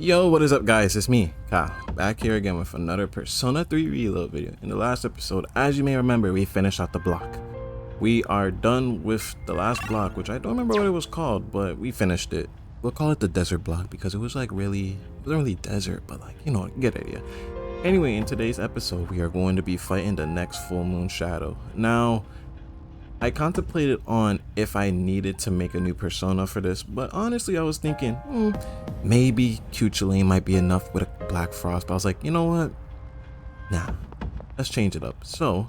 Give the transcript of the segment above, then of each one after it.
Yo, what is up guys? It's me, Kyle, back here again with another Persona 3 reload video. In the last episode, as you may remember, we finished out the block. We are done with the last block, which I don't remember what it was called, but we finished it. We'll call it the desert block because it was like it wasn't really desert, but like, you know, get it, yeah. Anyway, in today's episode, we are going to be fighting the next full moon shadow. Now, I contemplated on if I needed to make a new persona for this, but honestly I was thinking maybe Cuchulain might be enough with a Black Frost, but I was like, you know what, nah, let's change it up. So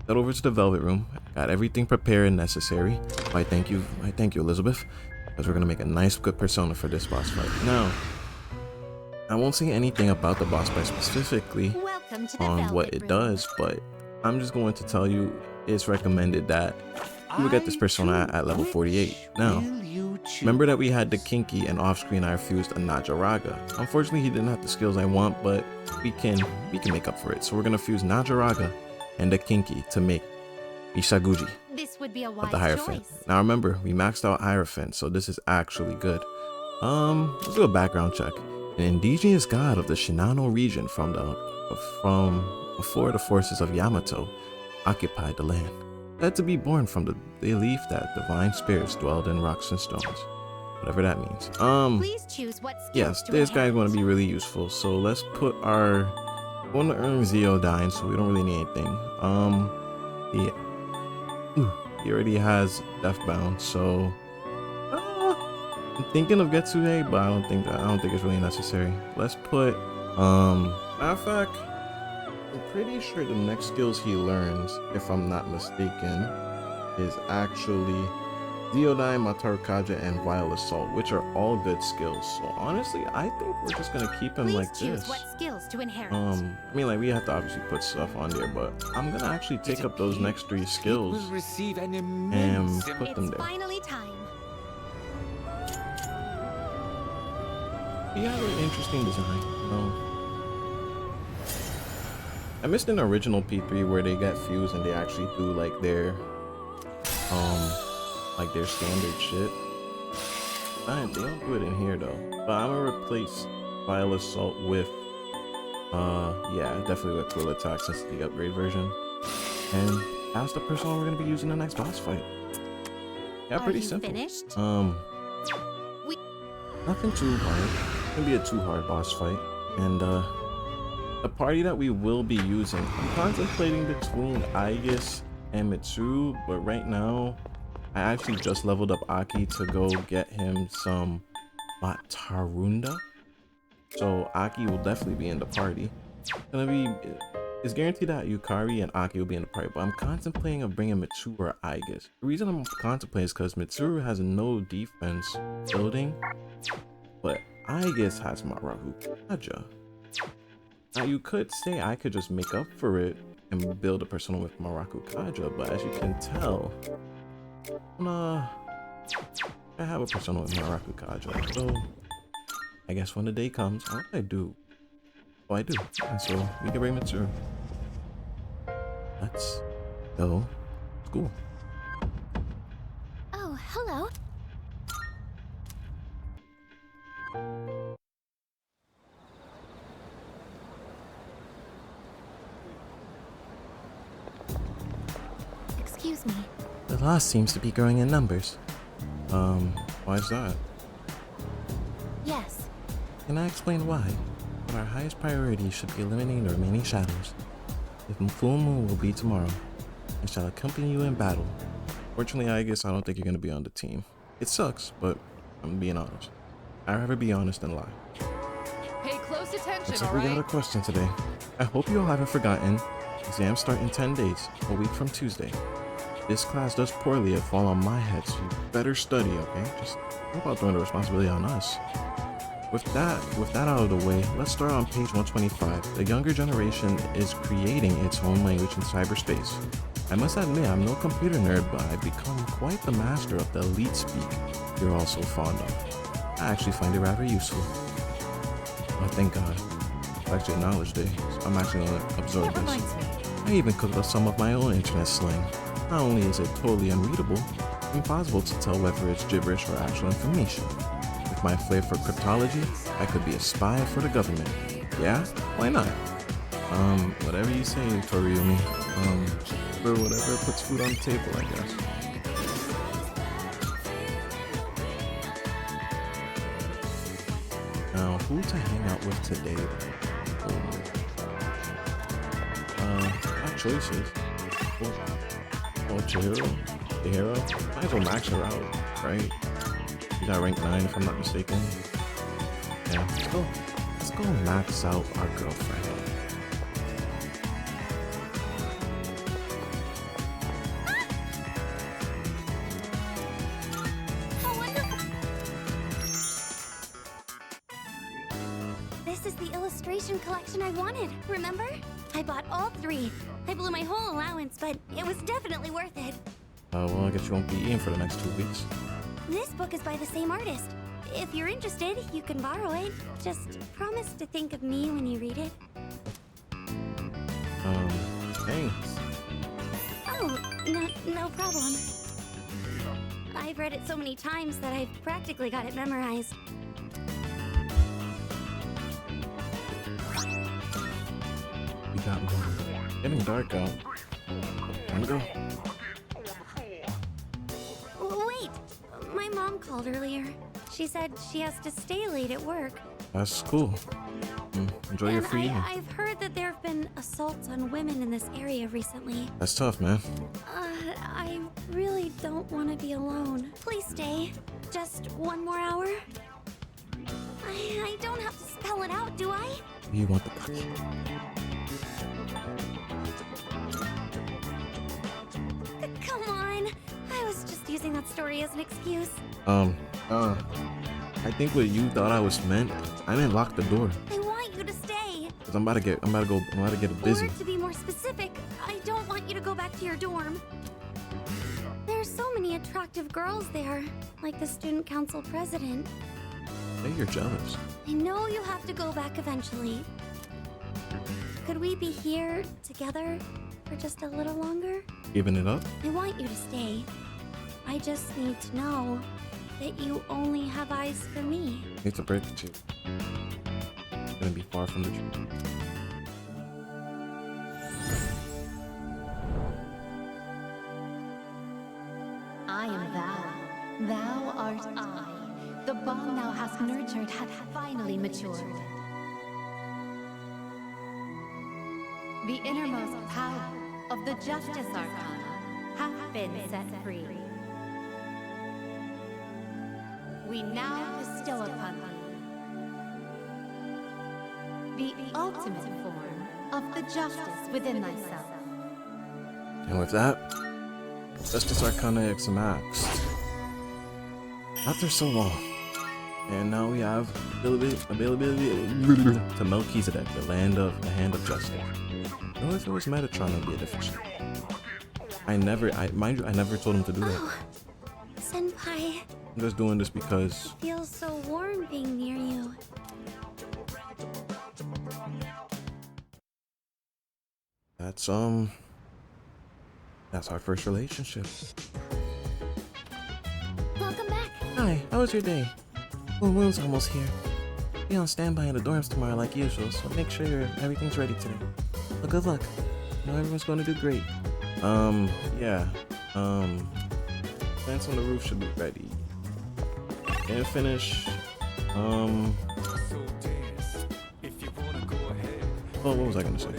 got over to the Velvet Room, got everything prepared and necessary. I thank you Elizabeth, because we're gonna make a nice good persona for this boss fight. Now I won't say anything about the boss fight specifically on what it does, but I'm just going to tell you it's recommended that you will get this persona at level 48. Now, remember that we had the Kinky and off-screen I refused a Najaraga. Unfortunately, he didn't have the skills I want, but we can make up for it. So we're gonna fuse Najaraga and the Kinky to make Ishaguji of the Hierophant. Now remember, we maxed out Hierophant, so this is actually good. Let's do a background check. An indigenous god of the Shinano region from before the forces of Yamato occupied the land, said to be born from the belief that divine spirits dwelled in rocks and stones, whatever that means. Please choose what yes, this guy is going to be really useful, so let's put our want to earn Zeodyne, so we don't really need anything. He already has Deathbound, so I'm thinking of Getsuhe, but I don't think it's really necessary. Let's put matter of fact, I'm pretty sure the next skills he learns, if I'm not mistaken, is actually Zeodyne, Mataru Kaja, and Vile Assault, which are all good skills. So honestly, I think we're just gonna keep him like this. What skills to inherit. I mean, like, we have to obviously put stuff on there, but I'm gonna actually take up those next 3 skills and put them there. Finally time. He had an interesting design. I missed an original P3 where they get fused and they actually do like their standard shit. They don't do it in here though. But I'm gonna replace Vile Assault with yeah, definitely with Quill Attack since it's the upgrade version. And that's the persona we're gonna be using in the next boss fight. Yeah, pretty simple. Finished? Nothing too hard. It's gonna be a too hard boss fight. And the party that we will be using, I'm contemplating between Aegis and Mitsuru, but right now I actually just leveled up Aki to go get him some Matarunda. So Aki will definitely be in the party. It's guaranteed that Yukari and Aki will be in the party, but I'm contemplating of bringing Mitsuru or Aegis. The reason I'm contemplating is because Mitsuru has no defense building, but Aegis has Marahu Kaja. Now you could say I could just make up for it and build a persona with Maraku Kaja, but as you can tell, I have a persona with Maraku Kaja, so I guess when the day comes, I do. Oh, I do. And so we can bring Mitsuru. Let's go to school. Oh, hello. Excuse me. The loss seems to be growing in numbers. Why is that? Yes. Can I explain why? But our highest priority should be eliminating the remaining shadows. The full moon will be tomorrow, and shall accompany you in battle. Fortunately, I guess I don't think you're gonna be on the team. It sucks, but I'm being honest. I'd rather be honest than lie. Pay close attention, Looks like we got a question today. I hope you all haven't forgotten. Exams start in 10 days, a week from Tuesday. This class does poorly, it fall on my head, so you better study, okay? Just how about throwing the responsibility on us? With that out of the way, let's start on page 125. The younger generation is creating its own language in cyberspace. I must admit, I'm no computer nerd, but I've become quite the master of the elite speak you're all so fond of. I actually find it rather useful. Oh, thank God. It's actually a knowledge day, so I'm actually going to absorb this. I even cooked up some of my own internet slang. Not only is it totally unreadable, it's impossible to tell whether it's gibberish or actual information. With like my flair for cryptology, I could be a spy for the government. Yeah? Why not? Whatever you say, Toriumi. For whatever puts food on the table, I guess. Now, who to hang out with today? Got choices. Oh, Chihiro. Might as well max her out, right? You got rank 9 if I'm not mistaken. Yeah, let's go max out our girlfriend. This is the illustration collection I wanted, remember? I bought all 3. I blew my whole allowance, but it was definitely worth it. Well, I guess you won't be eating for the next 2 weeks. This book is by the same artist. If you're interested, you can borrow it. Just promise to think of me when you read it. Thanks. Oh, no problem. I've read it so many times that I've practically got it memorized. We got more. Getting dark out. Wanna go? Wait! My mom called earlier. She said she has to stay late at work. That's cool. Enjoy your free evening. I've heard that there have been assaults on women in this area recently. That's tough, man. I really don't want to be alone. Please stay. Just 1 more hour? I don't have to spell it out, do I? You want the cookie? Come on. I was just using that story as an excuse. I think what you thought I was meant, I didn't lock the door. I want you to stay. Cause I'm about to get busy. Or to be more specific, I don't want you to go back to your dorm. There's so many attractive girls there, like the student council president. Hey, you're jealous. I know you have to go back eventually. Could we be here together for just a little longer? Giving it up? I want you to stay. I just need to know that you only have eyes for me. Hate to break it to you. Gonna be far from the truth. I am thou. Thou art I. The bond thou hast nurtured hath finally matured. The innermost power of the Justice Arcana hath been set free. We now bestow upon thee the ultimate form of the justice within thyself. And with that, Justice Arcana X maxed. After so long. And now we have availability to Melchizedek, the hand of justice. What if it was Metatron, it would be a different shit. Mind you, I never told him to do that. Oh, Senpai. I'm just doing this because It feels so warm being near you. that's our first relationship. Welcome back. Hi, how was your day? Well, Moon's almost here. Be on standby in the dorms tomorrow like usual, so make sure everything's ready today. Well, good luck. I know everyone's going to do great. Yeah. Plants on the roof should be ready. Can't finish. Oh, what was I gonna say?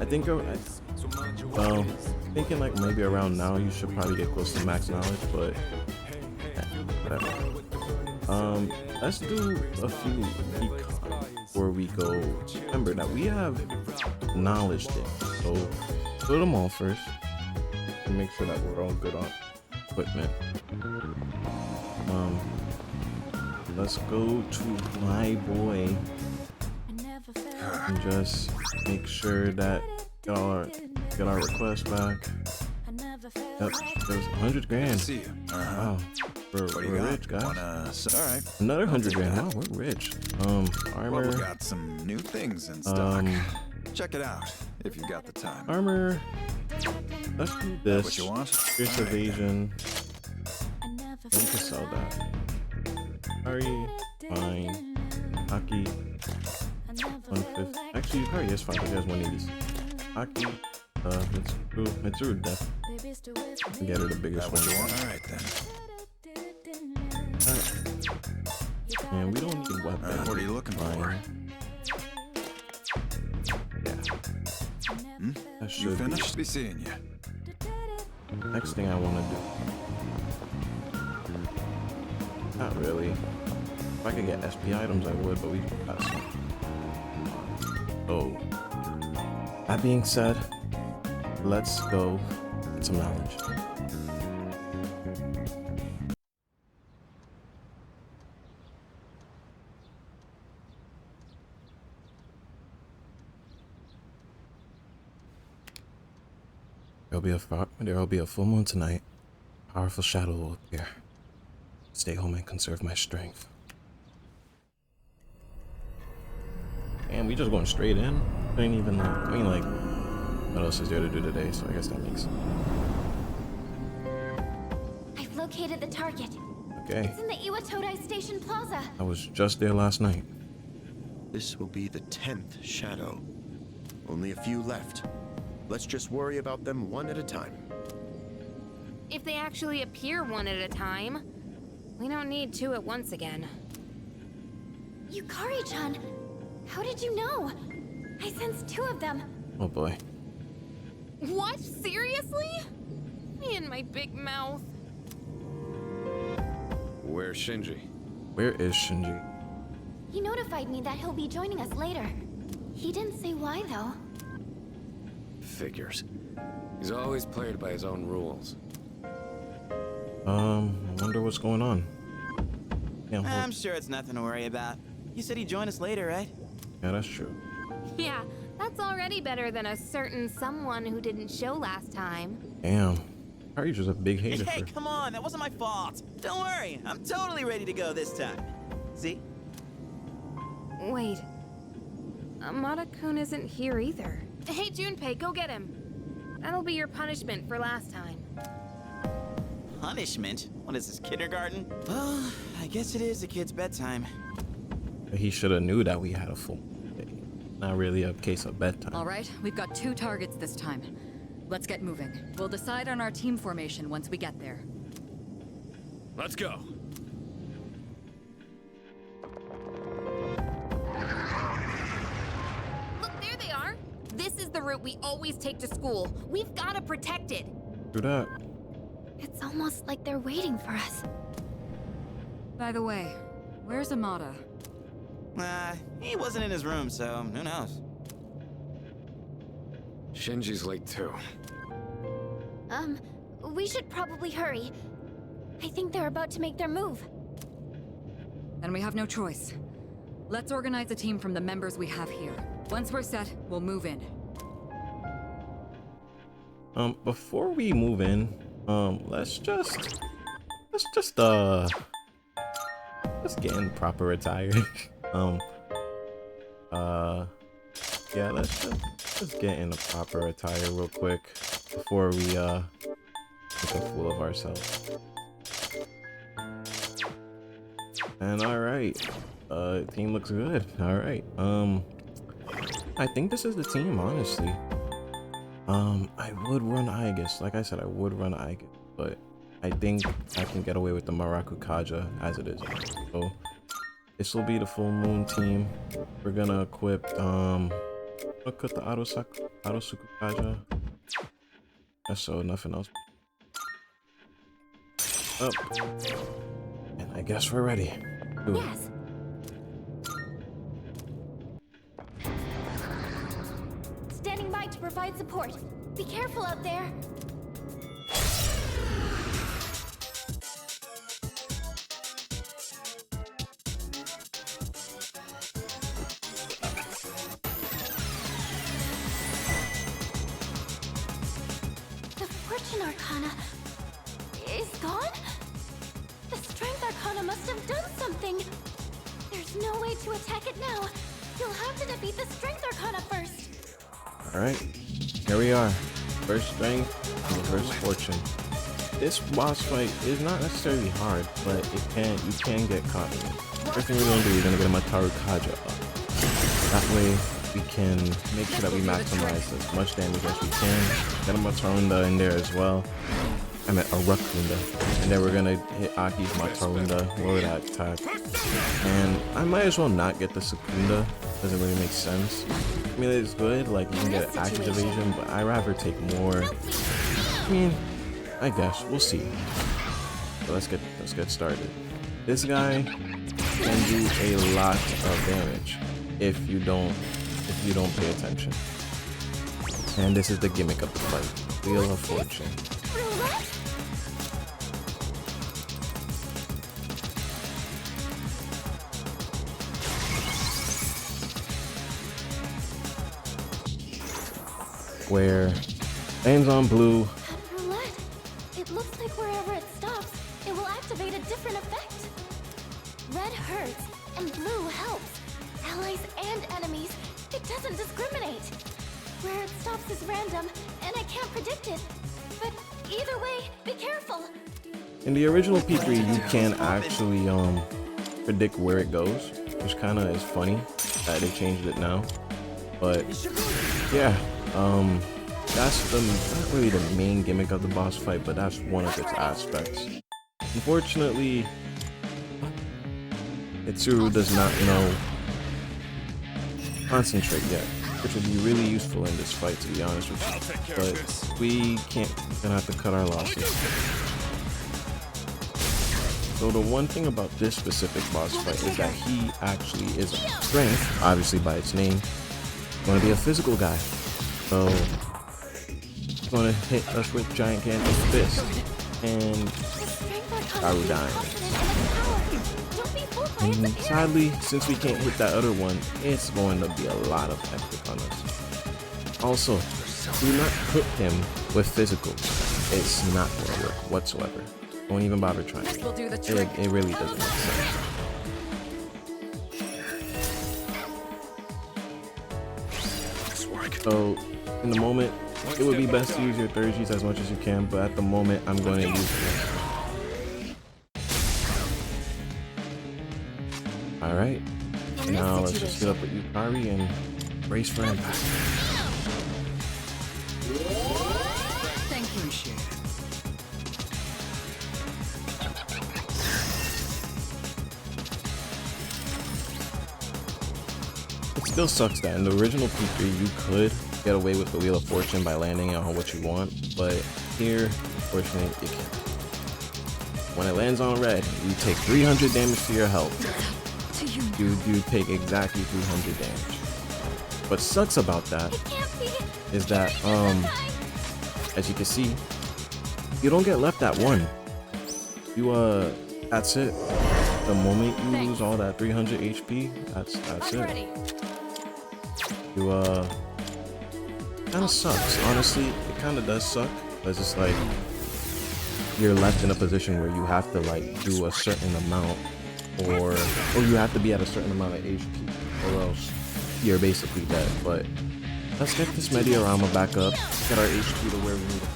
I think, thinking like maybe around now you should probably get close to max knowledge, but whatever. Let's do a few econ before we go. Remember that we have knowledge things, so do them all first and make sure that we're all good on equipment. Let's go to my boy and just make sure that get our request back. Yep, there's 100 grand. See you. Wow, we're rich, guys. All right. Another 100 grand. Wow, we're rich. Armor. Well, we got some new things in stock. Check it out if you got the time. Armor. Let's do this. What you want? Fierce evasion. You can sell that. Hurry, fine. Hockey, 150. Actually, Hurry is fine because he has 180s. Hockey, Mitsuru, death. Get her the biggest one. Alright then. And we don't need weapons. What are you looking for? Yeah. That You should finished? Be seeing you. be. Next thing I want to do. Not really. If I could get SP items, I would, but we got some. Oh. That being said, let's go get some knowledge. There'll be a full moon tonight. Powerful shadow will appear. Stay home and conserve my strength. And we just going straight in. Ain't even like, what else is there to do today? So I guess that makes. I've located the target. Okay. It's in the Iwatodai Station Plaza. I was just there last night. This will be the 10th shadow. Only a few left. Let's just worry about them one at a time. If they actually appear one at a time, we don't need two at once again. Yukari-chan, how did you know? I sensed two of them. Oh boy. What? Seriously? Me and my big mouth. Where's Shinji? Where is Shinji? He notified me that he'll be joining us later. He didn't say why, though. Figures. He's always played by his own rules. I wonder what's going on. Yeah, I'm sure it's nothing to worry about. You said he'd join us later, right? yeah, that's true. Yeah, that's already better than a certain someone who didn't show last time. Damn. How are you just a big hater? Hey, come on, that wasn't my fault. Don't worry, I'm totally ready to go this time. See? Wait. Amada-kun isn't here either. Hey, Junpei, go get him. That'll be your punishment for last time. Punishment? What is this, kindergarten? Well, I guess it is a kid's bedtime. He should have knew that we had a full day. Not really a case of bedtime. All right, we've got 2 targets this time. Let's get moving. We'll decide on our team formation once we get there. Let's go. Look, there they are. This is the route we always take to school. We've got to protect it. Do that. It's almost like they're waiting for us. By the way, where's Amada? He wasn't in his room, so who knows? Shinji's late too. We should probably hurry. I think they're about to make their move. Then we have no choice. Let's organize a team from the members we have here. Once we're set, we'll move in. Before we move in, let's just get in proper attire. Yeah, let's just get in a proper attire real quick before we make a fool of ourselves. And all right, team looks good. All right, I think this is the team, honestly. I would run Aegis. Like I said, I would run Aegis, but I think I can get away with the Maraku Kaja as it is. So this will be the full moon team. We're gonna equip the Arosuku Kaja. So nothing else. Up. And I guess we're ready. Ooh. Yes. Standing by to provide support. Be careful out there. The Fortune Arcana is gone? The Strength Arcana must have done something. There's no way to attack it now. You'll have to defeat the Strength Arcana first. All right, here we are. First strength and first fortune. this boss fight is not necessarily hard, but you can get caught in it. First thing we're gonna do, we're gonna get a Mataru Kaja up. That way we can make sure that we maximize as much damage as we can. Get a Matarunda in there as well. I meant a Rakunda. And then we're gonna hit Aki's Matarunda, lower that attack. And I might as well not get the Secunda. Doesn't really make sense. I mean, it's good, like you can get active evasion, but I'd rather take more. I mean, I guess we'll see. So let's get started. This guy can do a lot of damage if you don't pay attention. And this is the gimmick of the fight: Wheel of Fortune. Where lands on blue. Roulette. It looks like wherever it stops, it will activate a different effect. Red hurts and blue helps. Allies and enemies. It doesn't discriminate. Where it stops is random, and I can't predict it. But either way, be careful. In the original P3, you can actually predict where it goes, which kind of is funny that they changed it now. But yeah. That's not really the main gimmick of the boss fight, but that's one of its aspects. Unfortunately, Itsuru does not know concentrate yet, which would be really useful in this fight, to be honest with you. But we can't, gonna have to cut our losses. So the one thing about this specific boss fight is that he actually is a strength, obviously by its name, going to be a physical guy. So he's going to hit us with gigantic fist and Garudine. And sadly, since we can't hit that other one, it's going to be a lot of effort on us. Also, do not hit him with physical. It's not going to work whatsoever. Don't even bother trying. It really doesn't make sense. So, in the moment, it would be best to use your third G's as much as you can, but at the moment, I'm going to use it. Alright, now let's just get up with Yukari and brace for impact. Thank you. It still sucks that in the original P3 you could get away with the Wheel of Fortune by landing on what you want, but here, unfortunately, you can't. When it lands on red, you take 300 damage to your health. You take exactly 300 damage. What sucks about that is that, as you can see, you don't get left at one. That's it. The moment you lose all that 300 HP, that's it. Kind of sucks, honestly. It kind of does suck, because it's like you're left in a position where you have to like do a certain amount, or you have to be at a certain amount of HP, or else you're basically dead. But let's get this Mediorama back up, get our HP to where we need it.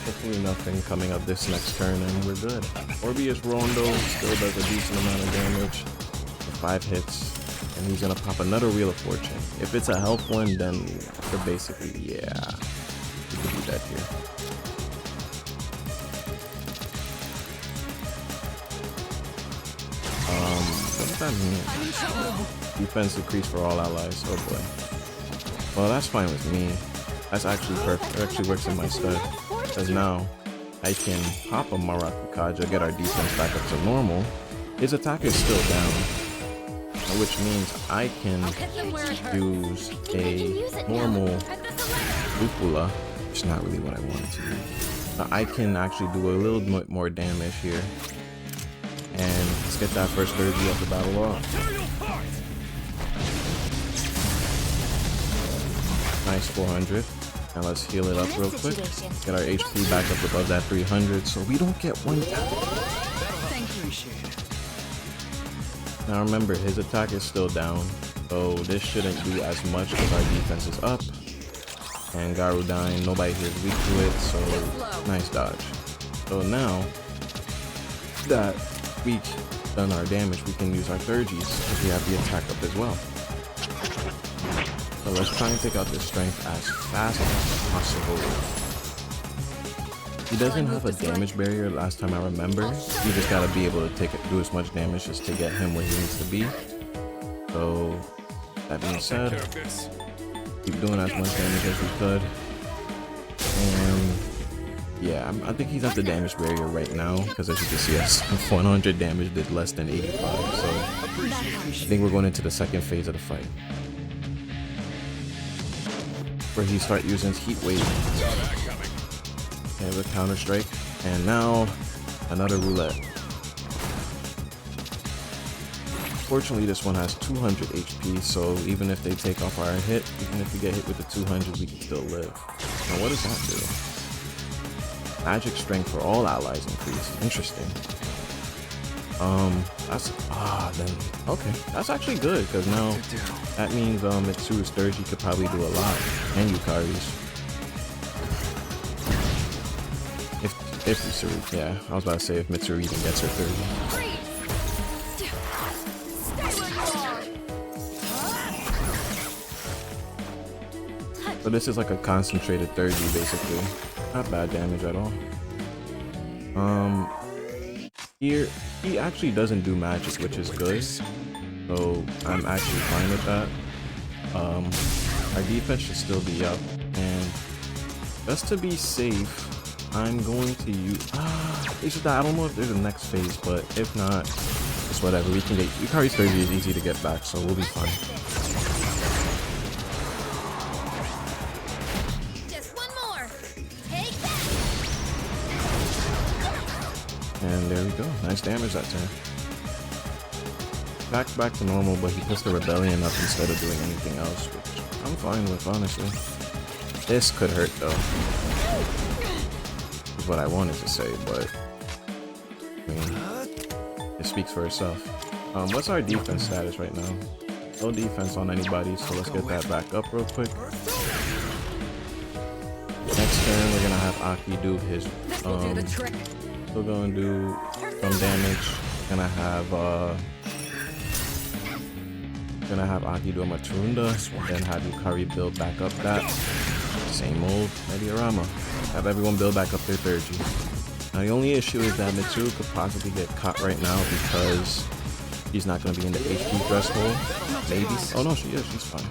Hopefully nothing coming up this next turn, and we're good. Orbeus Rondo still does a decent amount of damage for 5 hits. And he's gonna pop another Wheel of Fortune. If it's a health one, then we're basically, yeah, we could do that here. What does that mean? Defense increase for all allies. Oh boy. Well, that's fine with me. That's actually perfect. It actually works in my stead. Because now I can pop a Maraku Kaja, get our defense back up to normal. His attack is still down, which means I can use a normal Lupula, which is not really what I wanted to use. But I can actually do a little bit more damage here. And let's get that first 30 of the battle off. Nice 400. Now let's heal it up real quick. Get our HP back up above that 300 so we don't get one tap. Now remember, his attack is still down, so this shouldn't do as much because our defense is up. And Garu dying, nobody here is weak to it, so nice dodge. So now that we've done our damage, we can use our third G's because we have the attack up as well. So let's try and take out this strength as fast as possible. He doesn't have a damage barrier last time I remember. You just gotta be able to do as much damage just to get him where he needs to be. So that being said, keep doing as much damage as we could. And yeah, I think he's at the damage barrier right now because as you can see, us 100 damage did less than 85. So I think we're going into the second phase of the fight, where he start using his heat wave and the counter strike, and now another roulette. Fortunately, this one has 200 HP, so even if they take off our hit, even if we get hit with the 200, we can still live. Now, what does that do? Magic strength for all allies increased. Interesting. Then okay, that's actually good because now that means Mitsu's Sturgy could probably do a lot, and Yukari's. If Mitsuru, yeah, I was about to say if Mitsuru even gets her 30. So this is like a concentrated 30 basically. Not bad damage at all. Here he actually doesn't do magic, which is good. So I'm actually fine with that. Our defense should still be up, and just to be safe, I'm going to use it's just that I don't know if there's a next phase, but if not, it's whatever. We can get Yukari's 30 is easy to get back, so we'll be fine. Just one more. Take that. And there we go. Nice damage that turn. Back to normal, but he puts the rebellion up instead of doing anything else, which I'm fine with, honestly. This could hurt though. Is what I wanted to say, but I mean, it speaks for itself. What's our defense status right now? No defense on anybody, so let's get that back up real quick. Next turn, we're gonna have Aki do his we're gonna do some damage. Gonna have Aki do a Maturunda, and then have Yukari build back up that same old Mediarama. Have everyone build back up their 30. Now the only issue is that Mitsuru could possibly get caught right now because she's not going to be in the HP threshold. Maybe. Oh no, she is. She's fine.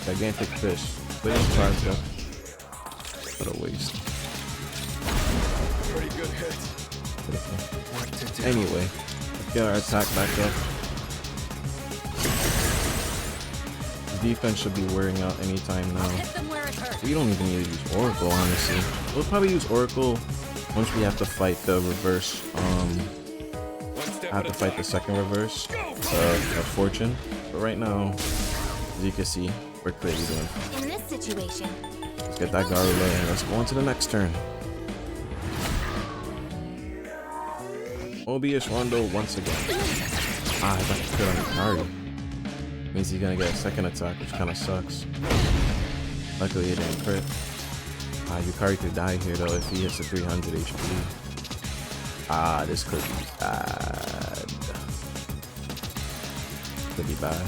Gigantic fish. Fish charged up. What a waste. Pretty good hit. Anyway, let's get our attack back up. Defense should be wearing out anytime now. We don't even need to use Oracle, honestly. We'll probably use Oracle once we have to fight the reverse. Have to fight the second reverse of Fortune. But right now, as you can see, we're clearly doing fine. In this situation, Let's get that Garula and let's go on to the next turn. Mobius Rondo once again. I got to put on Yukari. Means he's gonna get a second attack, which kind of sucks. Luckily it didn't crit. Yukari could die here though if he hits the 300 HP. This could be bad. Could be bad.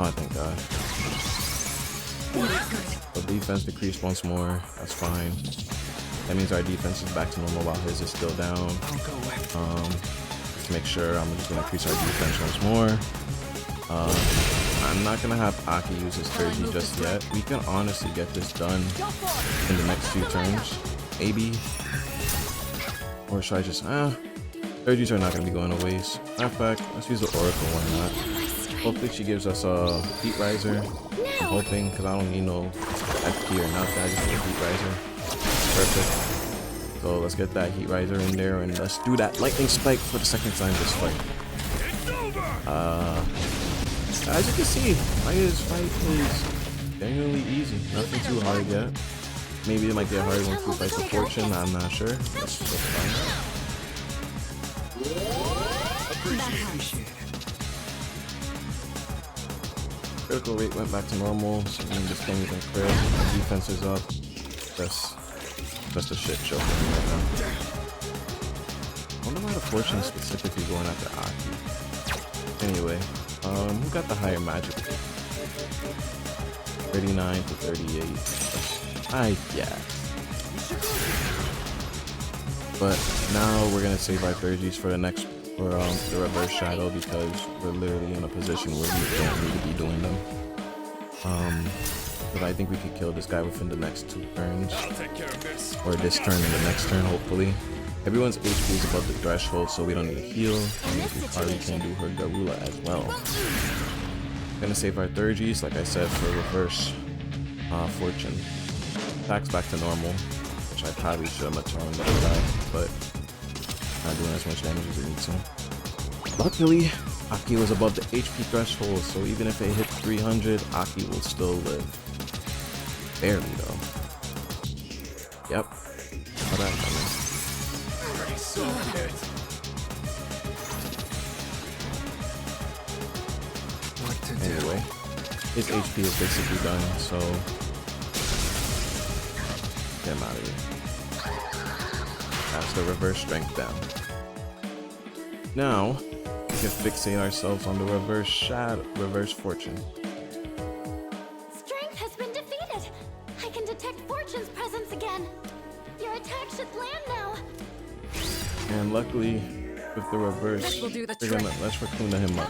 Oh, thank God. So defense decreased once more. That's fine. That means our defense is back to normal while his is still down. Let's make sure I'm just gonna increase our defense once more. I'm not gonna have Aki use his 30 just yet. We can honestly get this done in the next few turns, maybe. Or should I just 30s are not gonna be going to waste. Matter of fact, let's use the Oracle, why not? Hopefully she gives us a Heat Riser. I'm hoping, because I don't need no FP or nothing. I just need a Heat Riser. Perfect. So let's get that Heat Riser in there and let's do that Lightning Spike for the second time this fight. As you can see, Maya's fight is genuinely easy. Nothing too hard yet. Maybe it might get hard once we fight the Fortune, I'm not sure. That's fine. Critical rate went back to normal, so this thing even crit. Defense is up. Just a shit show for me right now. I wonder why the fortune is specifically going after Aki. Anyway, who got the higher magic? 39 to 38. I guess. But now we're gonna save our 30s for the next, for the reverse shadow, because we're literally in a position where we don't need to be doing them. But I think we could kill this guy within the next 2 turns. I'll take care of this. Or this turn and the next turn, hopefully. Everyone's HP is above the threshold, so we don't need to heal. And Ari can do her Garula as well. Gonna save our 30s, like I said, for reverse fortune. Attacks back to normal, which I probably should have thrown the other guy, but not doing as much damage as it needs to. Luckily, Aki was above the HP threshold, so even if it hit 300, Aki will still live. Barely though. Yep. How that coming? Anyway, his HP is basically done, so get him out of here. That's the reverse strength down. Now we can fixate ourselves on the reverse fortune. Strength has been defeated. I can detect Fortune's presence again. Your attack should land now. And luckily, with the reverse, Will do the we're gonna, let's Raccoon him up.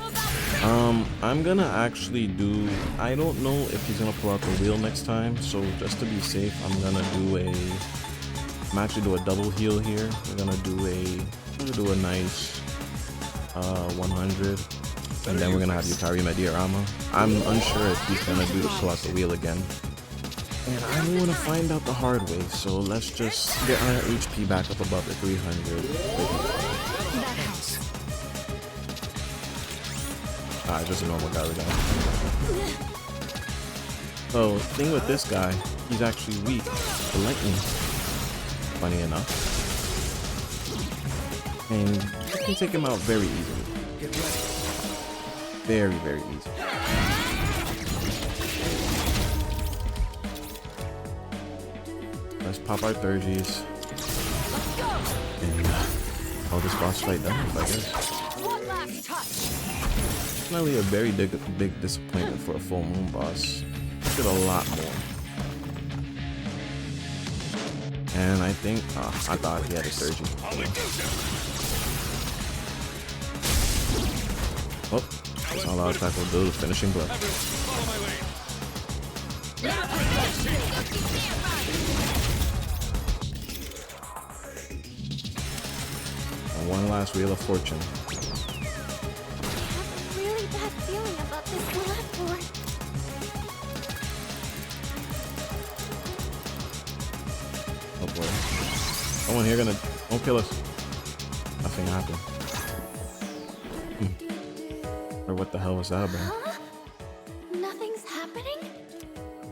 I'm gonna actually do, I don't know if he's gonna pull out the wheel next time, so just to be safe, I'm actually do a double heal here. We're gonna do a nice 100, and then we're gonna have Yukari Mediarama. I'm unsure if he's gonna do the pull out the wheel again. And I don't want to find out the hard way, so let's just get our HP back up above the 300. Alright, just a normal guy again. So, thing with this guy, he's actually weak to lightning. Funny enough. And you can take him out very easily. Very, very easy. Let's pop our 30s. And call this boss fight done, I guess. One last touch. Definitely a very big disappointment for a full moon boss. I did a lot more. And I think, I thought he had a 30. Oh, that's all our attack will do, the finishing blow. And one last Wheel of Fortune. I have a really bad feeling about this left board. Oh boy. Someone here don't kill us. Nothing happened. Or what the hell was that about? Huh? Nothing's happening?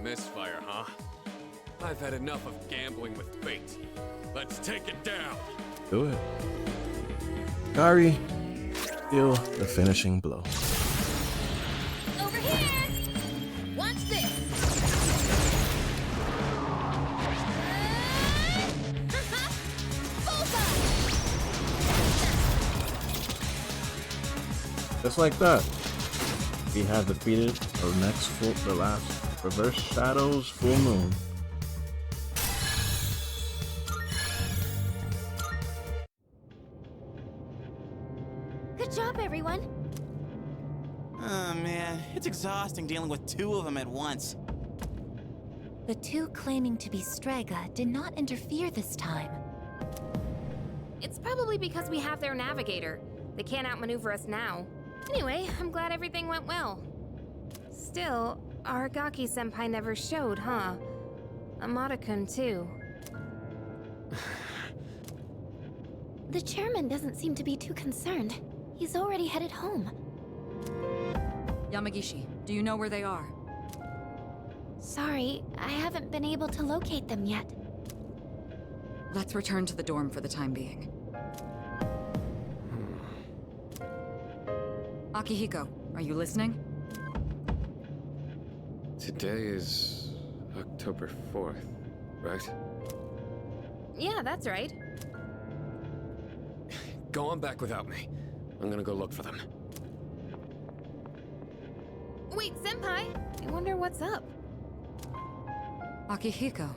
Misfire, huh? I've had enough of gambling with fate. Let's take it down. Do it. Kari, deal the finishing blow. Over here. Watch this. Just like that, we have defeated the last Reverse Shadow's full moon. Good job, everyone. Oh man, it's exhausting dealing with 2 of them at once. The 2 claiming to be Strega did not interfere this time. It's probably because we have their navigator. They can't outmaneuver us now. Anyway, I'm glad everything went well. Still, Aragaki-senpai never showed, huh? Amada-kun too. The chairman doesn't seem to be too concerned. He's already headed home. Yamagishi, do you know where they are? Sorry, I haven't been able to locate them yet. Let's return to the dorm for the time being. Akihiko, are you listening? Today is October 4th, right? Yeah, that's right. Go on back without me. I'm gonna go look for them. Wait, Senpai! I wonder what's up. Akihiko,